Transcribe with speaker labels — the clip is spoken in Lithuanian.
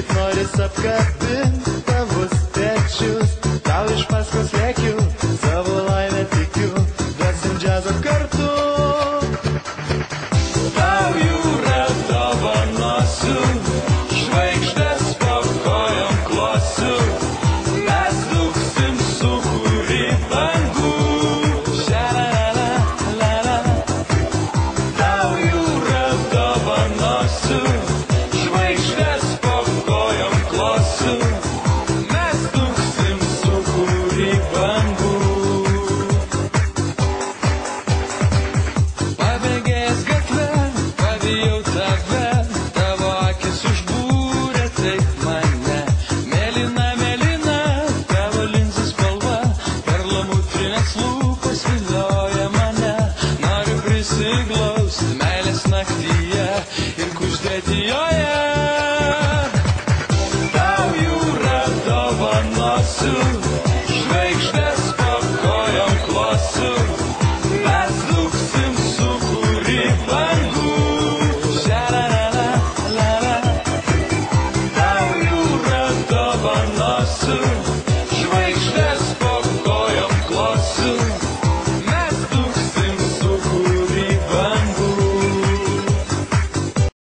Speaker 1: Taip noris apkabint tavus pečius, tau iš paskos lėkiu, savo laimę tikiu, duosim džiazo kartu. Tau jūra dovanosiu, žvaigždės po kojom klosiu, mes dūksim sūkurį bangų. Ša-la-la-la-la. Tau jūra dovanosiu, žvaigždės po kojom klosiu, mes dūksim sūkurį bangų. Pabėgęs gatve, pavijau tave, tavo akis užbūrė taip mane. Mėlyna, mėlyna, tavo linzų spalva, perlamutrinės lūpos vilioja mane. Noriu prisiglausti meilės naktyje ir kuždėti joje. Tau jūra dovanosiu, žvaigždės po kojom klosiu, mes dūksim sūkurį bangų. Ša-la-la-la-la. Tau jūra dovanosiu,